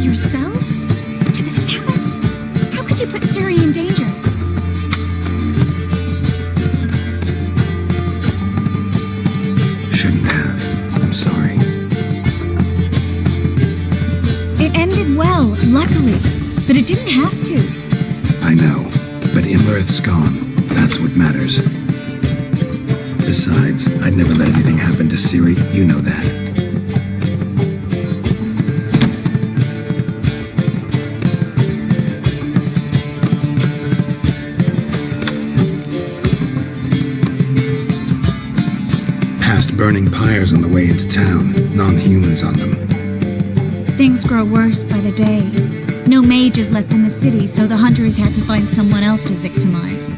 yourselves? To the Sabbath? How could you put Suri in danger? Shouldn't have. I'm sorry. It ended well, luckily, but it didn't have to. I know, but Inlerth's gone. That's what matters. Besides, I'd never let anything happen to Ciri. You know that. Past burning pyres on the way into town. Non-humans on them. Things grow worse by the day. No mages left in the city, so the hunters had to find someone else to victimize.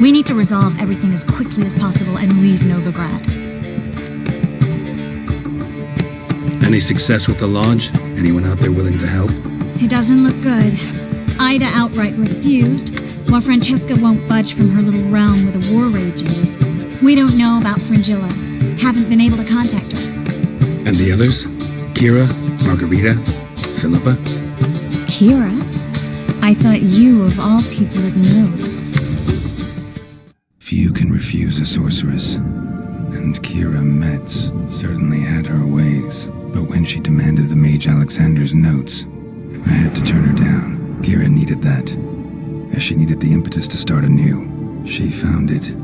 We need to resolve everything as quickly as possible and leave Novigrad. Any success with the lodge? Anyone out there willing to help? It doesn't look good. Ida outright refused, while Francesca won't budge from her little realm with a war raging. We don't know about Fringilla. Haven't been able to contact her. And the others? Kira? Margarita? Philippa? Kira? I thought you, of all people, would know. Few can refuse a sorceress. And Kira Metz certainly had her ways. But when she demanded the Mage Alexander's notes, I had to turn her down. Kira needed that, as she needed the impetus to start anew. She found it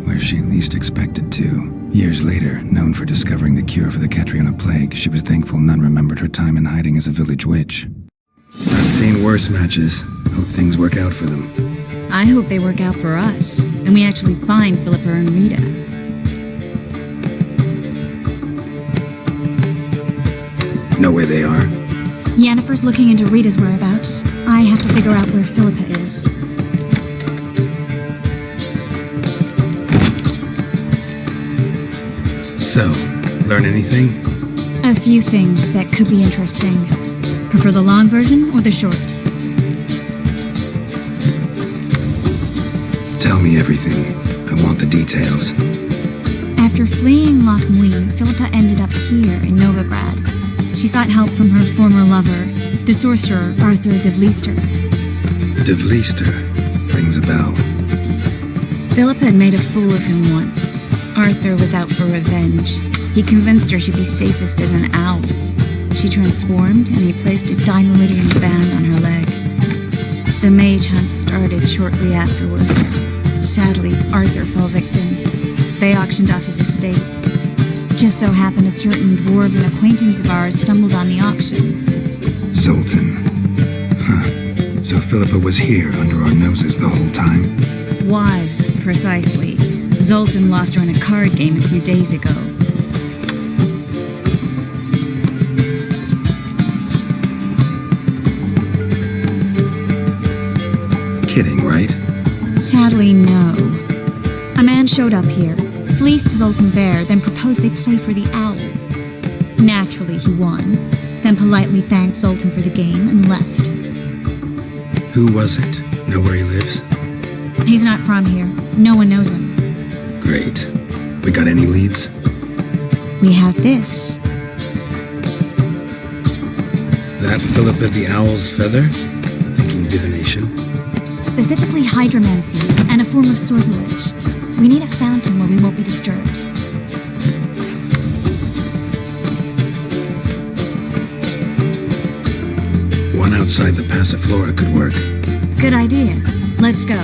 where she least expected to. Years later, known for discovering the cure for the Catriona plague, she was thankful none remembered her time in hiding as a village witch. I've seen worse matches. Hope things work out for them. I hope they work out for us, and we actually find Philippa and Rita. Know where they are? Yennefer's looking into Rita's whereabouts. I have to figure out where Philippa is. So, learn anything? A few things that could be interesting. Prefer the long version or the short? Tell me everything. I want the details. After fleeing Loch Muin, Philippa ended up here in Novigrad. She sought help from her former lover, the sorcerer Arthur de Vlister. De Vlister rings a bell. Philippa had made a fool of him once. Arthur was out for revenge. He convinced her she'd be safest as an owl. She transformed, and he placed a Dimeridian band on her leg. The mage hunt started shortly afterwards. Sadly, Arthur fell victim. They auctioned off his estate. Just so happened a certain dwarven acquaintance of ours stumbled on the auction. Zoltan. Huh. So Philippa was here under our noses the whole time? Was, precisely. Zoltan lost her in a card game a few days ago. Kidding, right? Sadly, no. A man showed up here, fleeced Zoltan bare, then proposed they play for the owl. Naturally, he won, then politely thanked Zoltan for the game and left. Who was it? Know where he lives? He's not from here. No one knows him. Great. We got any leads? We have this. That Philippa the Owl's feather? Thinking divination? Specifically hydromancy and a form of sortilege. We need a fountain where we won't be disturbed. One outside the Passiflora could work. Good idea. Let's go.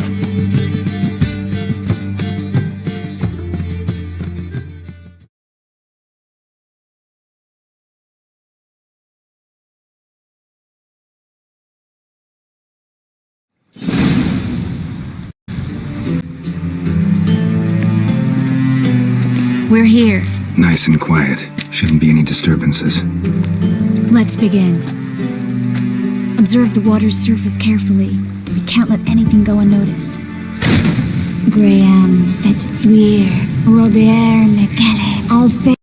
We're here. Nice and quiet. Shouldn't be any disturbances. Let's begin. Observe the water's surface carefully. We can't let anything go unnoticed. Graham et wir, Robert Mecale, Alfelte,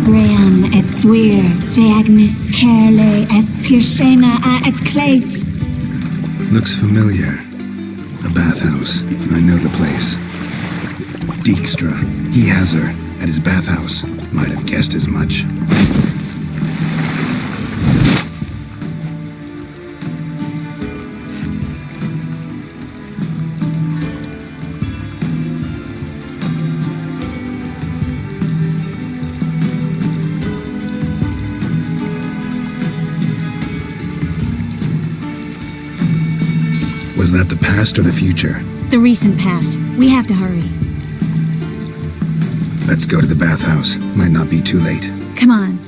Graham et wir, Deagnis Kerle, Espirshena a Esclace. Looks familiar. A bathhouse. I know the place. Dijkstra. He has her at his bathhouse. Might have guessed as much. Was that the past or the future? The recent past. We have to hurry. Let's go to the bathhouse. Might not be too late. Come on.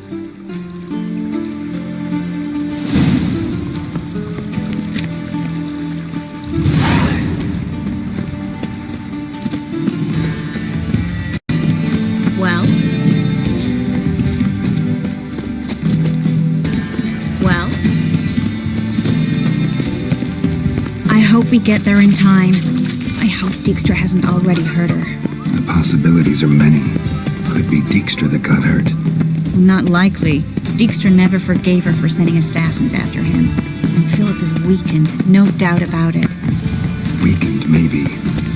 Well? Well? I hope we get there in time. I hope Dijkstra hasn't already hurt her. The possibilities are many. Could be Dijkstra that got hurt. Not likely. Dijkstra never forgave her for sending assassins after him. And Philip is weakened, no doubt about it. Weakened, maybe,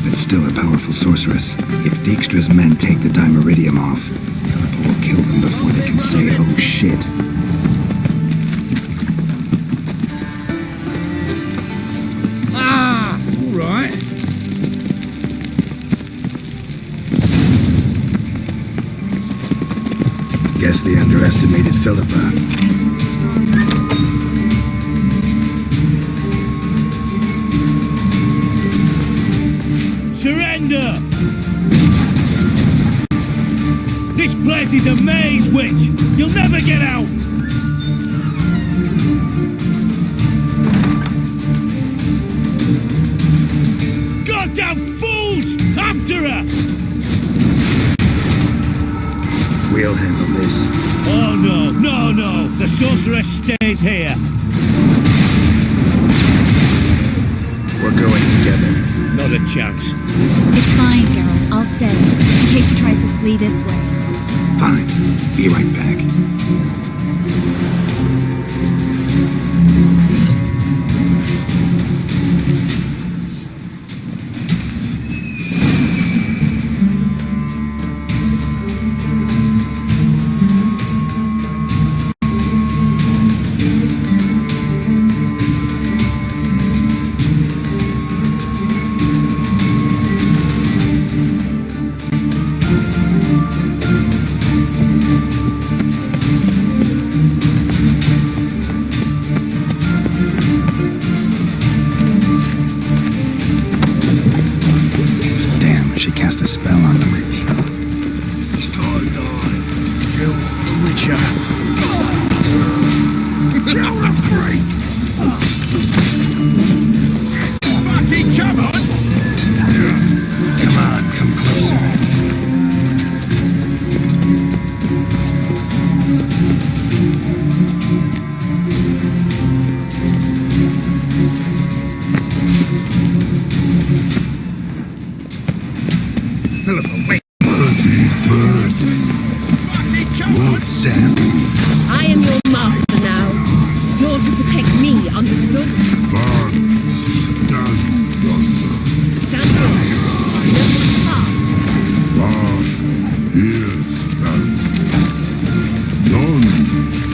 but still a powerful sorceress. If Dijkstra's men take the Dimeridium off, Philippa will kill them before they can say, oh shit. All right. Guess they underestimated Philippa. Surrender! This place is a maze, witch! You'll never get out! Goddamn fools! After her! We'll handle this. Oh no, no, no! The sorceress stays here! We're going together. Not a chance. It's fine, Geralt. I'll stay, in case she tries to flee this way. Fine. Be right back. She cast a spell on them. He's gotta die. Kill the Witcher. Kill the freak! Fucking come on! Come on, come closer. Philippa, wait. Fucking come on! Damn. I am your master now. You're to protect me, understood? Stand firm. No one pass.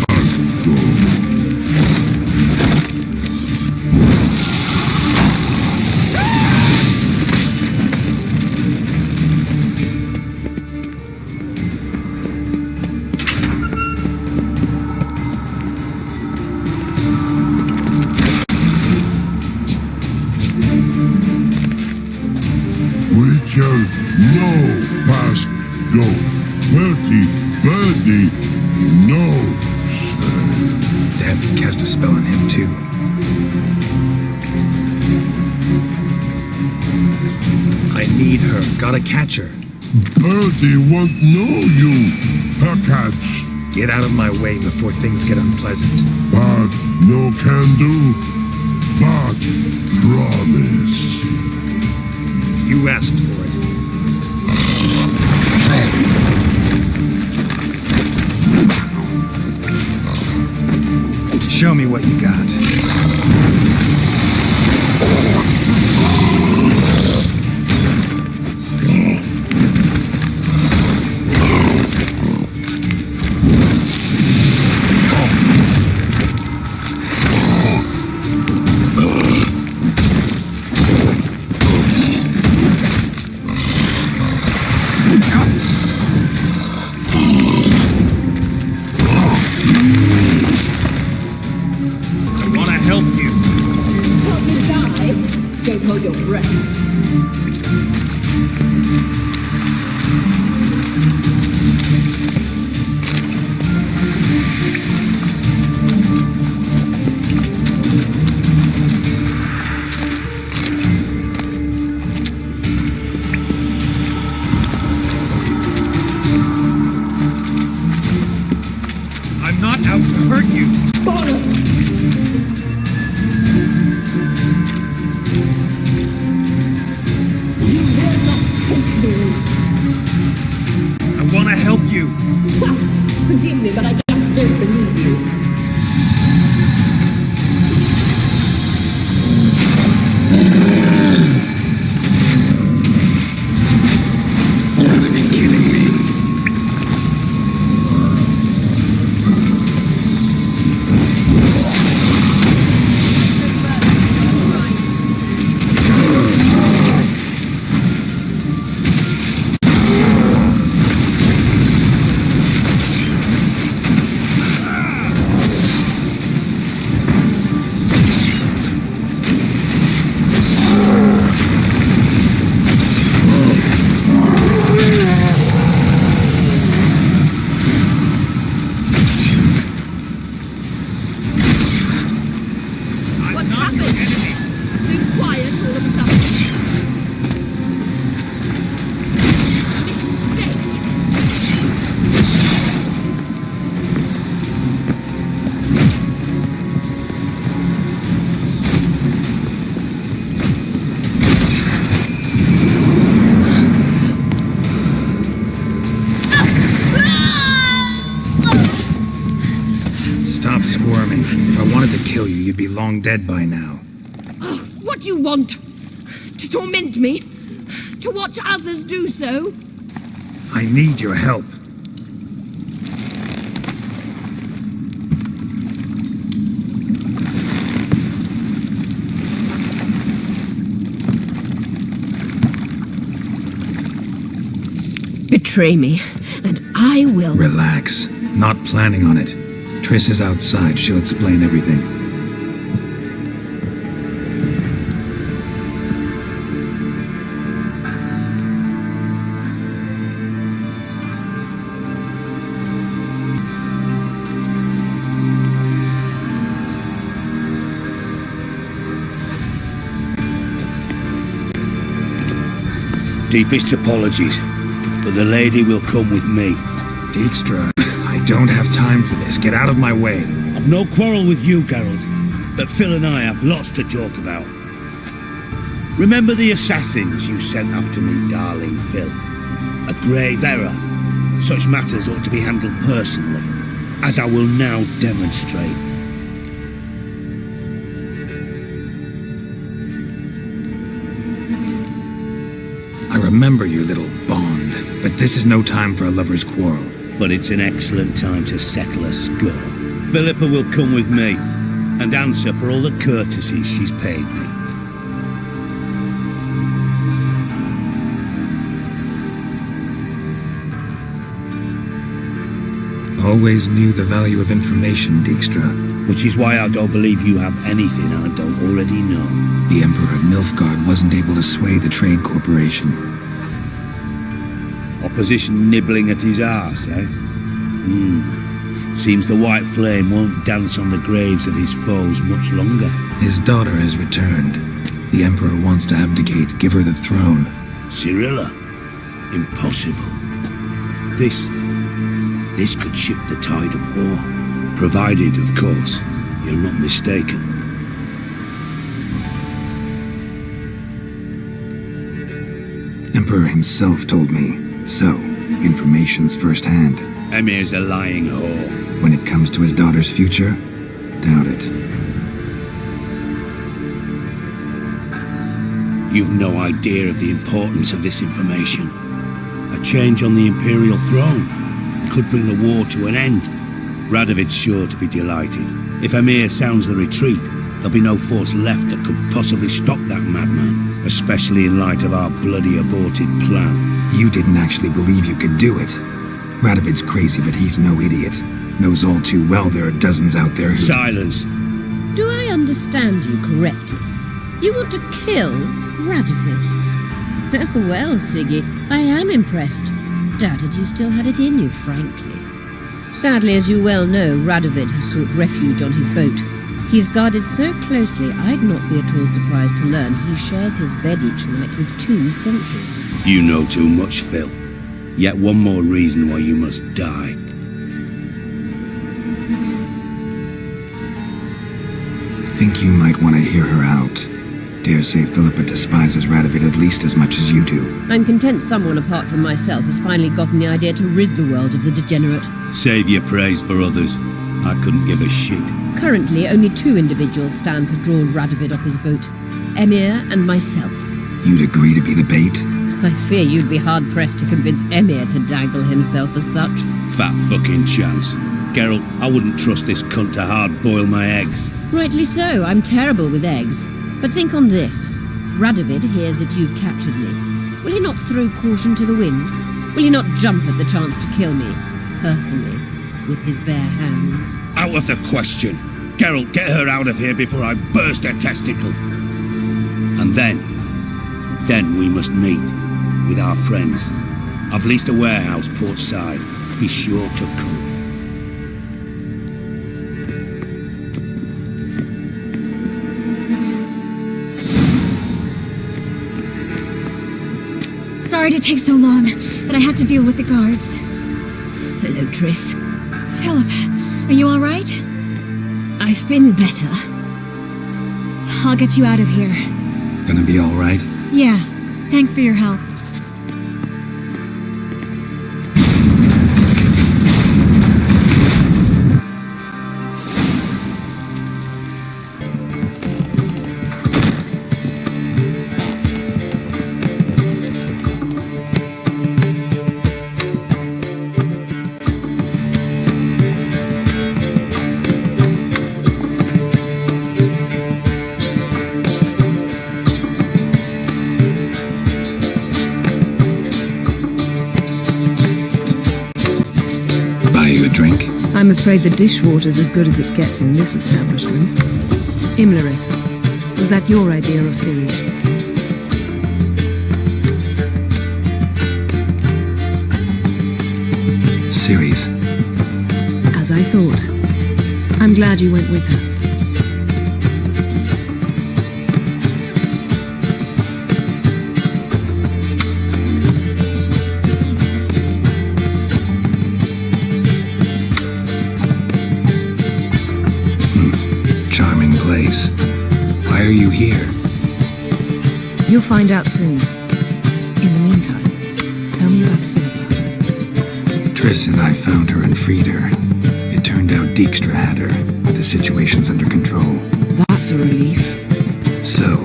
Witcher, no past go. Birdie, no. Damn, he cast a spell on him too. I need her. Gotta catch her. Birdie won't know you. Her catch. Get out of my way before things get unpleasant. But no can do. But promise. You asked for it. Show me what you got. I want to help you. Help me die? your breath. I'm not out to hurt you. Bollocks! You will not take me. I want to help you. Ha! Forgive me, but I just don't believe you. You gotta be kidding me. What's happened? So quiet all of a sudden. Mistake. Stop squirming. If I wanted to kill you, you'd be long dead by now. Oh, what do you want? To torment me? To watch others do so? I need your help. Betray me, and I will. Relax. Not planning on it. Triss is outside. She'll explain everything. Deepest apologies, but the lady will come with me. Dijkstra, I don't have time for this. Get out of my way. I've no quarrel with you, Geralt, but Phil and I have lots to talk about. Remember the assassins you sent after me, darling Phil? A grave error. Such matters ought to be handled personally, as I will now demonstrate. I remember your little bond, but this is no time for a lover's quarrel. But it's an excellent time to settle a score. Philippa will come with me, and answer for all the courtesies she's paid me. Always knew the value of information, Dijkstra. Which is why I don't believe you have anything I don't already know. The Emperor of Nilfgaard wasn't able to sway the Trade Corporation. Opposition nibbling at his arse, eh? Seems the white flame won't dance on the graves of his foes much longer. His daughter has returned. The Emperor wants to abdicate, give her the throne. Cyrilla? Impossible. This could shift the tide of war. Provided, of course, you're not mistaken. Emperor himself told me. So, information's firsthand. Emir's a lying whore. When it comes to his daughter's future, doubt it. You've no idea of the importance of this information. A change on the Imperial throne could bring the war to an end. Radovid's sure to be delighted. If Emir sounds the retreat, there'll be no force left that could possibly stop that madman, especially in light of our bloody aborted plan. You didn't actually believe you could do it. Radovid's crazy, but he's no idiot. Knows all too well there are dozens out there who... Silence. Do I understand you correctly? You want to kill Radovid. Well, Siggy, I am impressed. Doubted you still had it in you, frankly. Sadly, as you well know, Radovid has sought refuge on his boat. He's guarded so closely, I'd not be at all surprised to learn he shares his bed each night with 2 sentries. You know too much, Phil. Yet one more reason why you must die. Think you might want to hear her out. Dare say Philippa despises Radovid at least as much as you do. I'm content someone apart from myself has finally gotten the idea to rid the world of the degenerate. Save your praise for others. I couldn't give a shit. Currently, only 2 individuals stand to draw Radovid off his boat. Emir and myself. You'd agree to be the bait? I fear you'd be hard-pressed to convince Emir to dangle himself as such. Fat fucking chance. Geralt, I wouldn't trust this cunt to hard-boil my eggs. Rightly so, I'm terrible with eggs. But think on this. Radovid hears that you've captured me. Will he not throw caution to the wind? Will he not jump at the chance to kill me, personally, with his bare hands? Out of the question. Geralt, get her out of here before I burst her testicle. And then we must meet with our friends. I've leased a warehouse port side. Be sure to come. Sorry to take so long, but I had to deal with the guards. Hello, Triss. Philip, are you all right? I've been better. I'll get you out of here. Gonna be all right? Yeah, thanks for your help. Drink? I'm afraid the dishwater's as good as it gets in this establishment. Imlerith, was that your idea or Ciri's? Ciri's. As I thought. I'm glad you went with her. Why are you here? You'll find out soon. In the meantime, tell me about Philippa. Triss and I found her and freed her. It turned out Dijkstra had her, but the situation's under control. That's a relief. So,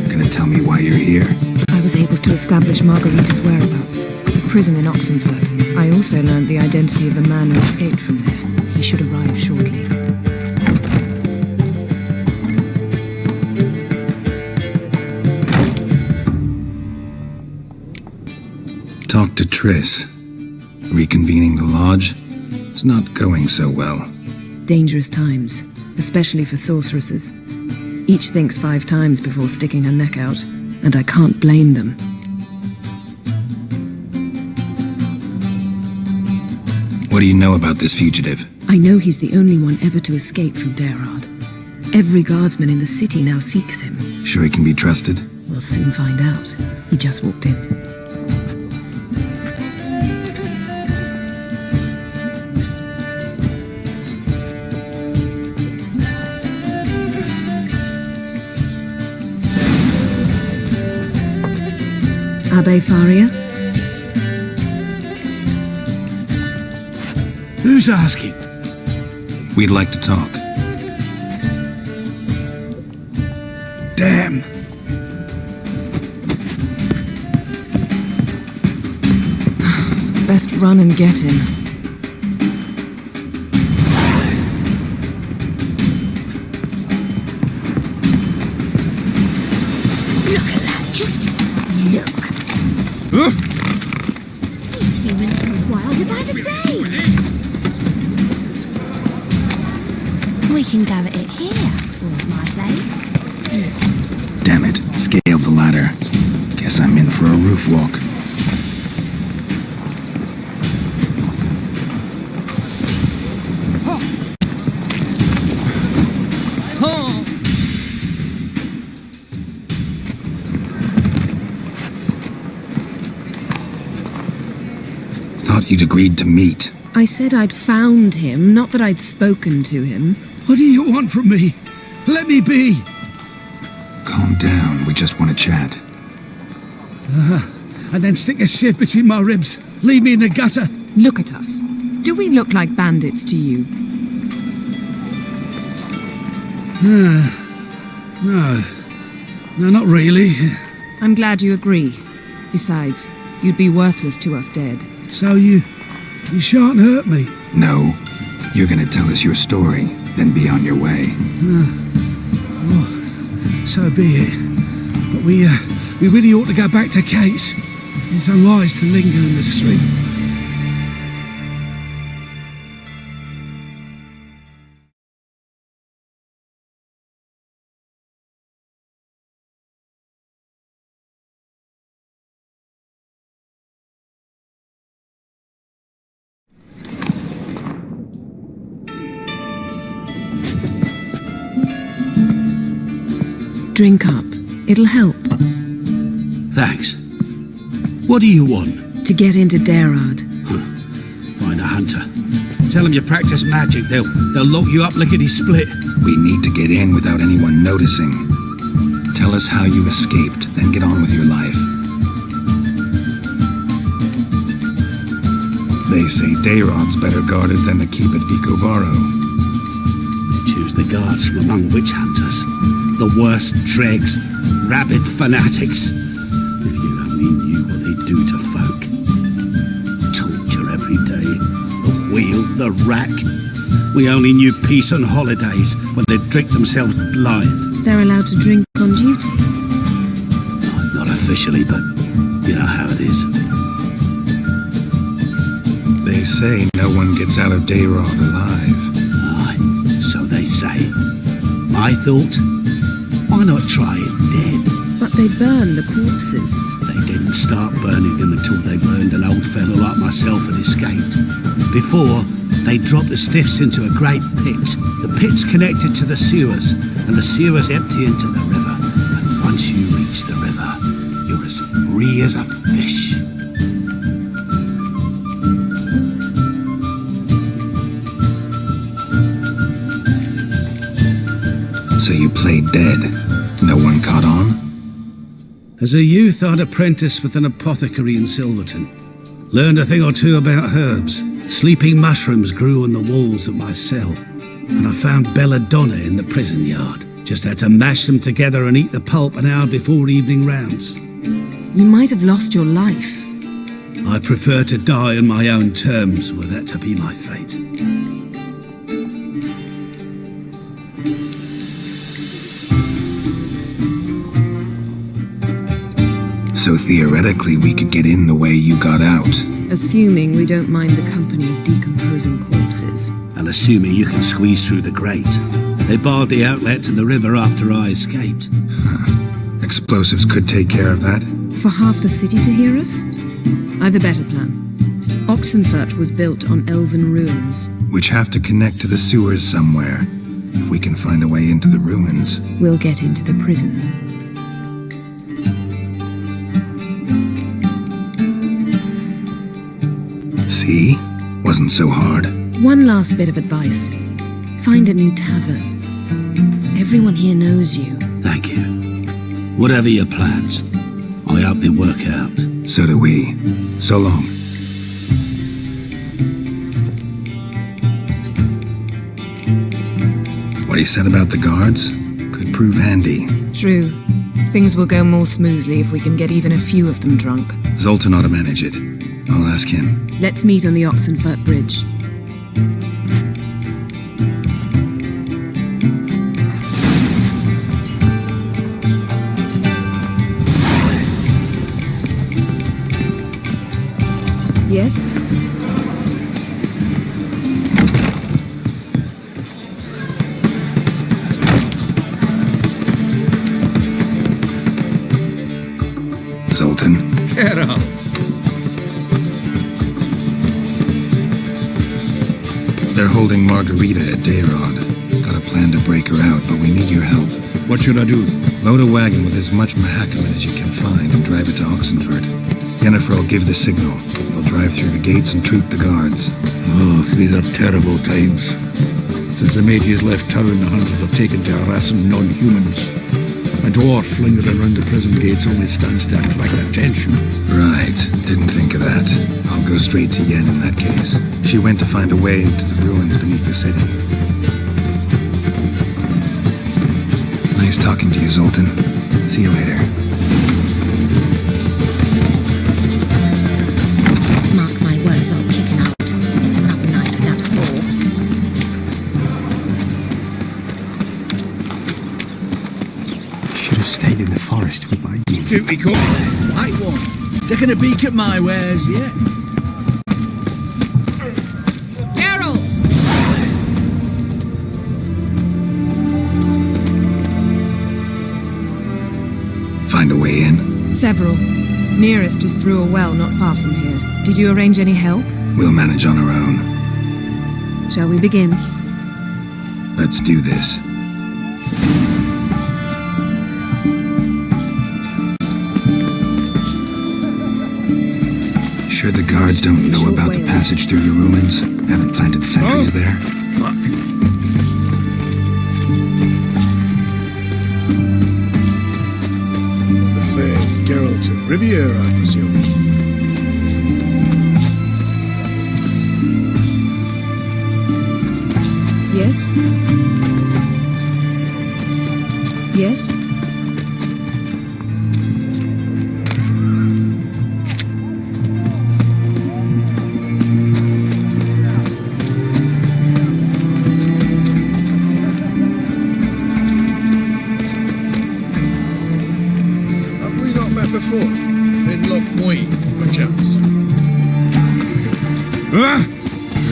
gonna tell me why you're here? I was able to establish Margarita's whereabouts, the prison in Oxenfurt. I also learned the identity of a man who escaped from there. He should arrive shortly. Talk to Triss. Reconvening the lodge? It's not going so well. Dangerous times, especially for sorceresses. Each thinks 5 times before sticking her neck out, and I can't blame them. What do you know about this fugitive? I know he's the only one ever to escape from Derard. Every guardsman in the city now seeks him. Sure he can be trusted? We'll soon find out. He just walked in. Abbe Faria? Who's asking? We'd like to talk. Damn! Best run and get him. Look at that, just look. These humans are wilder by the day. We can go at it here, or at my place. Damn it, scaled the ladder. Guess I'm in for a roof walk. Thought you'd agreed to meet. I said I'd found him, not that I'd spoken to him. What do you want from me? Let me be! Calm down, we just want to chat. And then stick a shiv between my ribs. Leave me in the gutter. Look at us. Do we look like bandits to you? No, not really. I'm glad you agree. Besides, you'd be worthless to us dead. So you shan't hurt me. No, you're gonna tell us your story, then be on your way. So be it. But we really ought to go back to Kate's. It's unwise to linger in the street. Drink up. It'll help. Thanks. What do you want? To get into Darad. Find a hunter. Tell them you practice magic. They'll lock you up lickety-split. We need to get in without anyone noticing. Tell us how you escaped, then get on with your life. They say Dayrod's better guarded than the keep at Vicovaro. They choose the guards from among witch hunters. The worst dregs, rabid fanatics. If you only knew what they do to folk. Torture every day. The wheel, the rack. We only knew peace on holidays when they'd drink themselves blind. They're allowed to drink on duty. Not officially, but you know how it is. They say no one gets out of Dayrod alive. Aye, so they say. My thought? Why not try it dead? But they burn the corpses. They didn't start burning them until they burned an old fellow like myself and escaped. Before, they dropped the stiffs into a great pit. The pit's connected to the sewers, and the sewers empty into the river. And once you reach the river, you're as free as a fish. So you played dead. No one caught on? As a youth, I'd apprenticed with an apothecary in Silverton. Learned a thing or two about herbs. Sleeping mushrooms grew on the walls of my cell. And I found belladonna in the prison yard. Just had to mash them together and eat the pulp an hour before evening rounds. You might have lost your life. I prefer to die on my own terms, were that to be my fate. So theoretically we could get in the way you got out. Assuming we don't mind the company of decomposing corpses. And assuming you can squeeze through the grate. They barred the outlet to the river after I escaped. Explosives could take care of that. For half the city to hear us? I've a better plan. Oxenfurt was built on elven ruins. Which have to connect to the sewers somewhere. If we can find a way into the ruins. We'll get into the prison. See? Wasn't so hard. One last bit of advice. Find a new tavern. Everyone here knows you. Thank you. Whatever your plans, I hope they work out. So do we. So long. What he said about the guards could prove handy. True. Things will go more smoothly if we can get even a few of them drunk. Zoltan ought to manage it. I'll ask him. Let's meet on the Oxenfurt Bridge. Yes? Zoltan? Get up. They're holding Margarita at Dayrod. Got a plan to break her out, but we need your help. What should I do? Load a wagon with as much Mahakaman as you can find and drive it to Oxenford. Yennefer will give the signal. They'll drive through the gates and troop the guards. Oh, these are terrible times. Since the mages left town, the hunters have taken to harassing non-humans. A dwarf lingering around the prison gates only stands to attract attention. Right, didn't think of that. I'll go straight to Yen in that case. She went to find a way into the ruins beneath the city. Nice talking to you, Zoltan. See you later. Mark my words, I'll kick him out. It's another night without Thor. Should have stayed in the forest with my youth. Duty call. White one. Taking a peek at my wares, yeah? Geralt! Find a way in? Several. Nearest is through a well not far from here. Did you arrange any help? We'll manage on our own. Shall we begin? Let's do this. Sure the guards don't know about the passage through the ruins? Haven't planted sentries there? Fuck. The fair Geralt of Riviera, I presume. Yes? Yes? Have we not met before? In Lochmoy, perchance?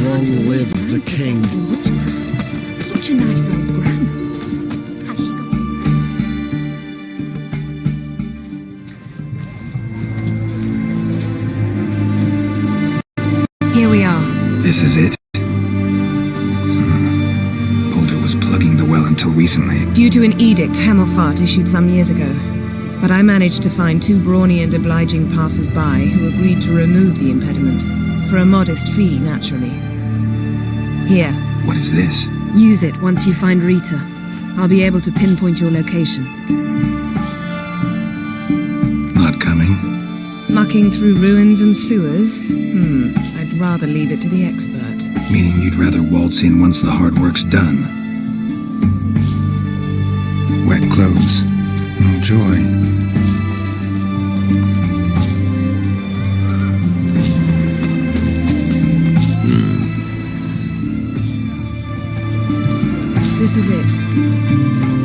Long live the king. Such a nice old gran. Has she got... Here we are. This is it? Boulder was plugging the well until recently. Due to an edict Hamilfart issued some years ago. But I managed to find two brawny and obliging passers-by who agreed to remove the impediment. For a modest fee, naturally. Here, What is this? use it once you find Rita. I'll be able to pinpoint your location. Not coming? Mucking through ruins and sewers? I'd rather leave it to the expert. Meaning you'd rather waltz in once the hard work's done. Wet clothes. Oh, joy. This is it.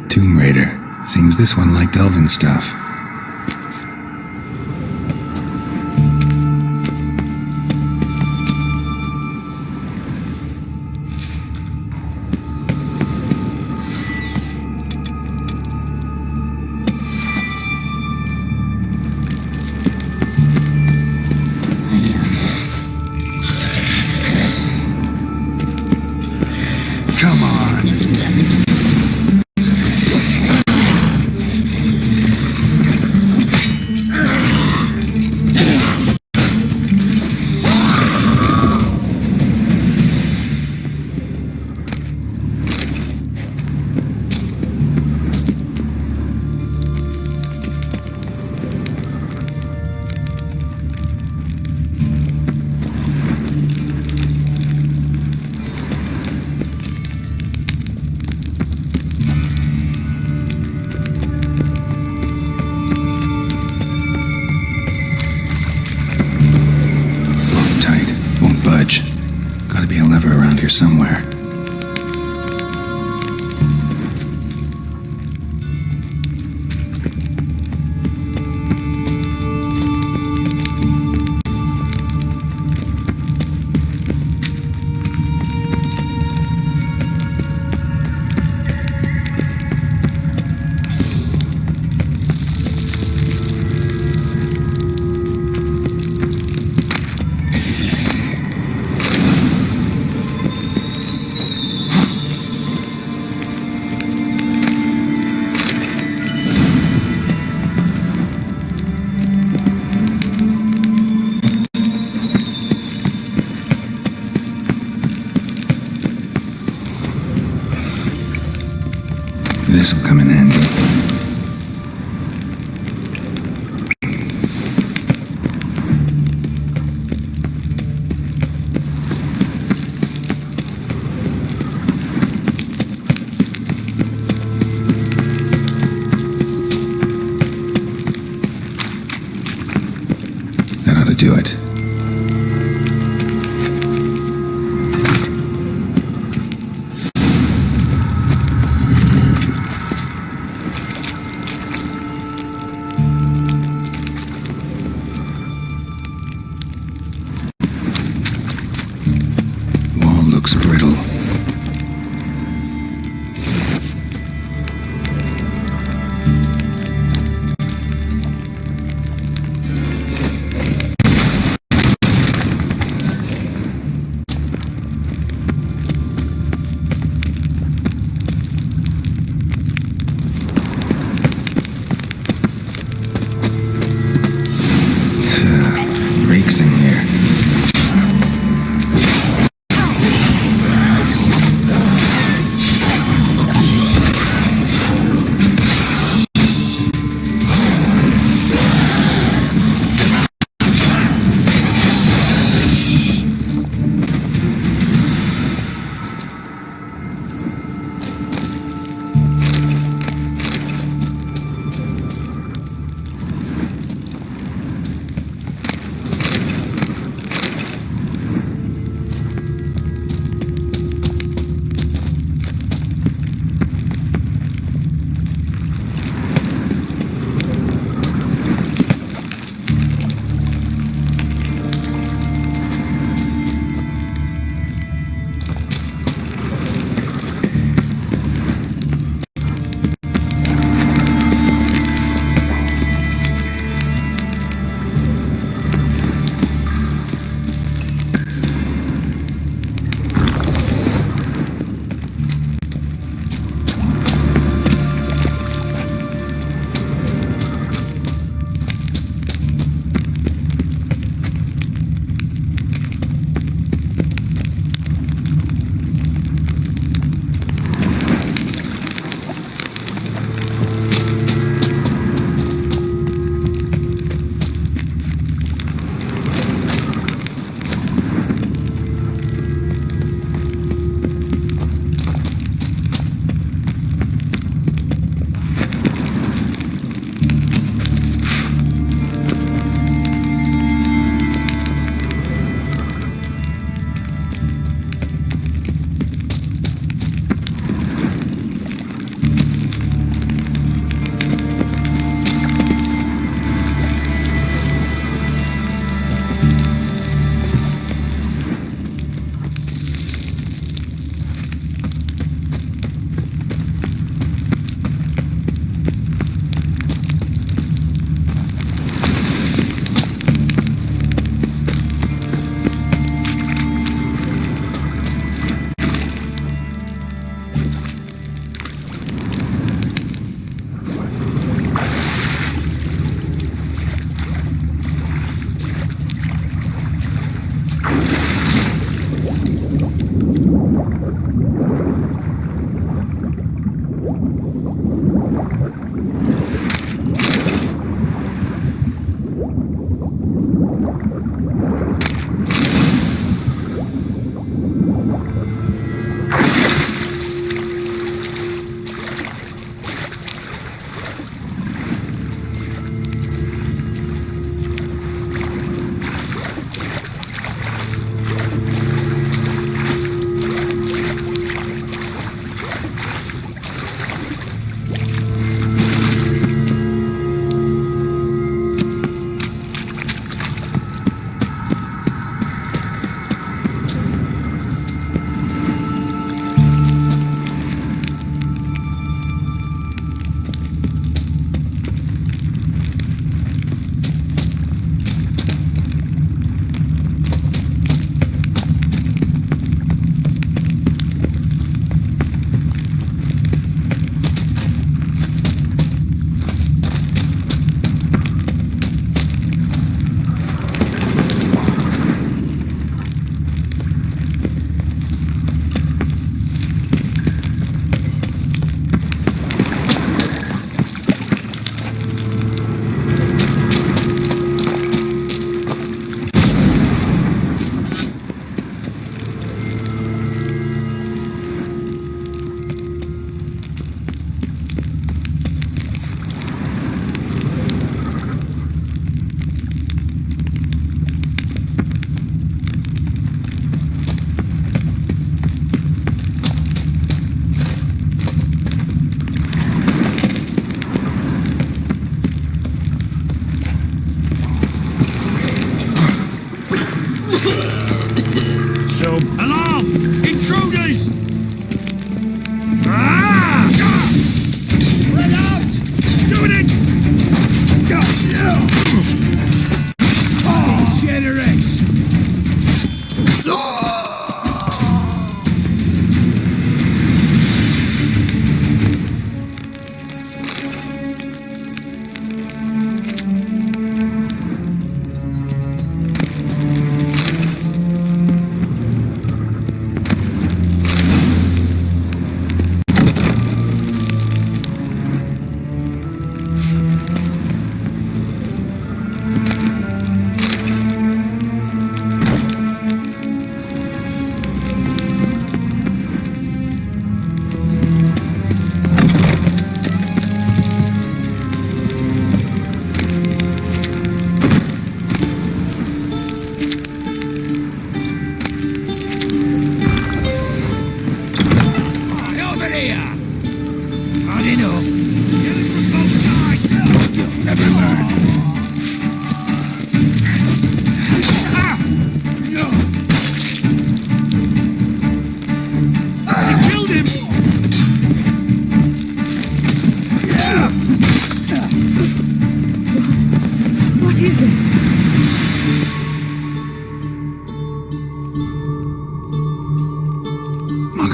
Tomb Raider. Seems this one liked elven stuff. here somewhere. This'll come in handy. That ought to do it. Looks brittle.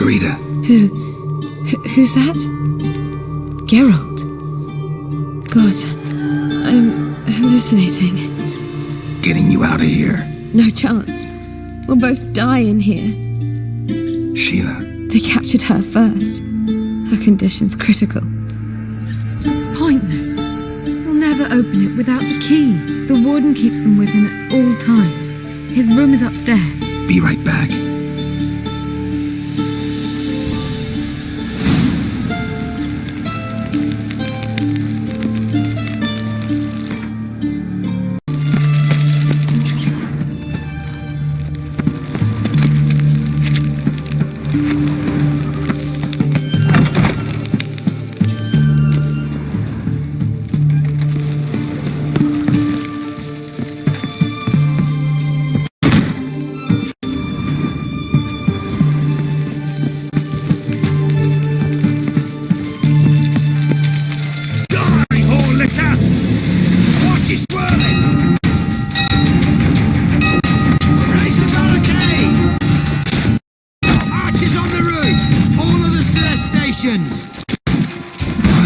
Margarita. Who's that? Geralt. God, I'm hallucinating. Getting you out of here. No chance. We'll both die in here. Sheila. They captured her first. Her condition's critical. It's pointless. We'll never open it without the key. The warden keeps them with him at all times. His room is upstairs. Be right back.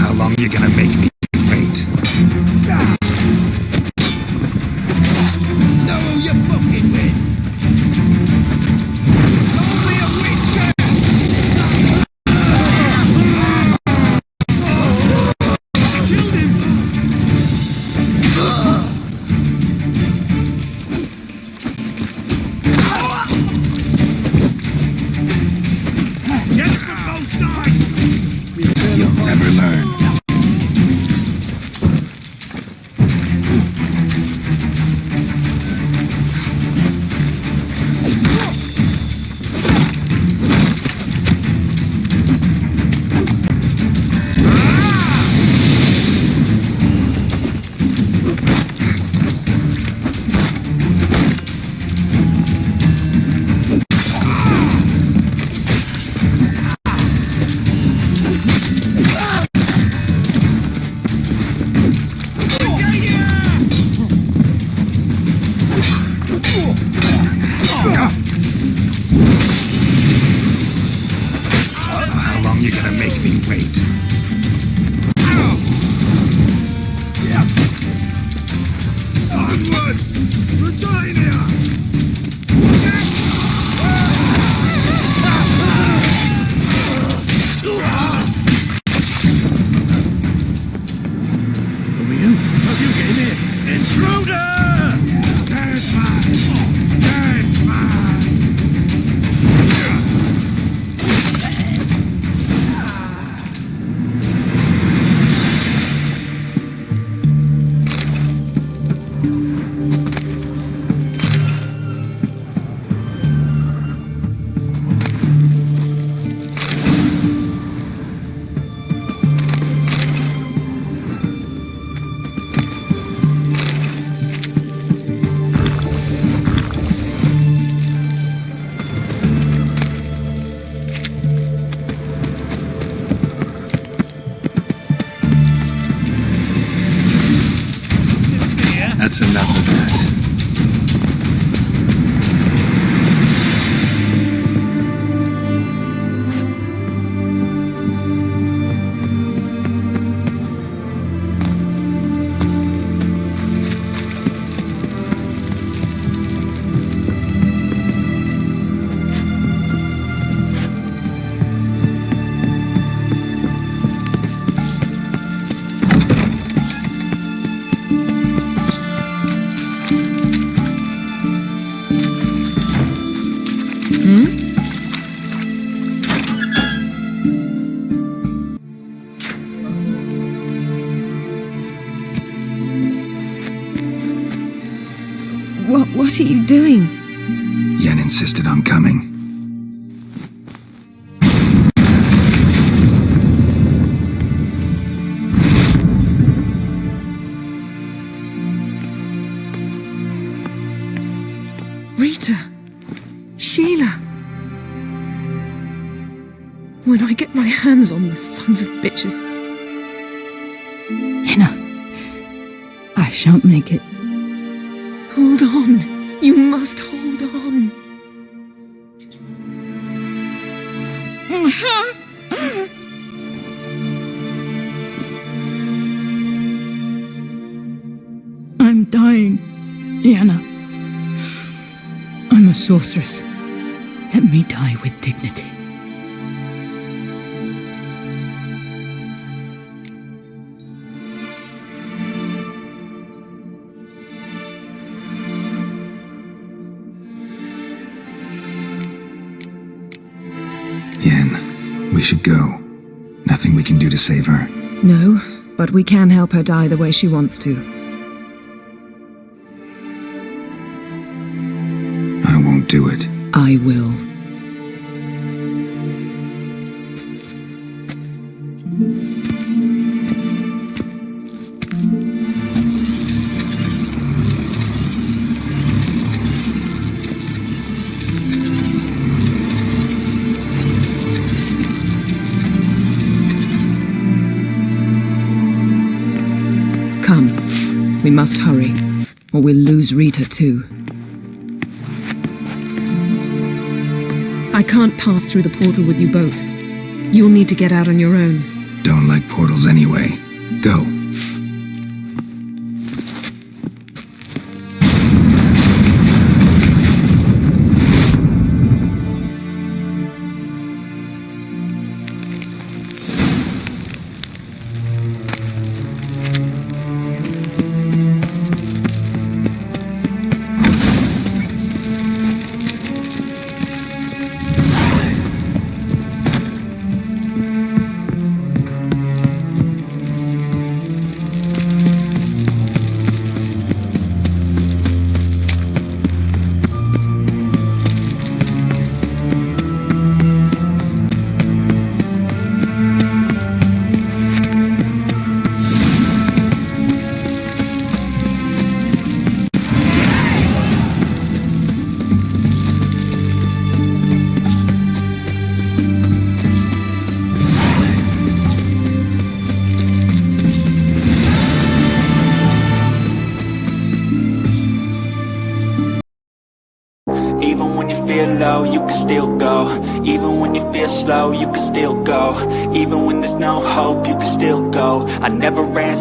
How long you gonna make me wait? No, you fucking win. It's only a witcher. Killed him. Get it from both sides. You'll never learn. How long you gonna make me wait? Onward! Britannia! Who are you? Have you get in here? Intruder! Dead man! Dead man! That's enough of that. What are you doing? Yen insisted on coming. Rita! Sheila! When I get my hands on the sons of bitches. Henna, I shan't make it. Hold on. You must hold on. I'm dying, Yana. I'm a sorceress. Let me die with dignity. Yen, we should go. Nothing we can do to save her. No, but we can help her die the way she wants to. I won't do it. I will. Come. We must hurry, or we'll lose Rita too. I can't pass through the portal with you both. You'll need to get out on your own. Don't like portals anyway. Go. Even when you feel low, you can still go. Even when you feel slow, you can still go. Even when there's no hope, you can still go. I never ran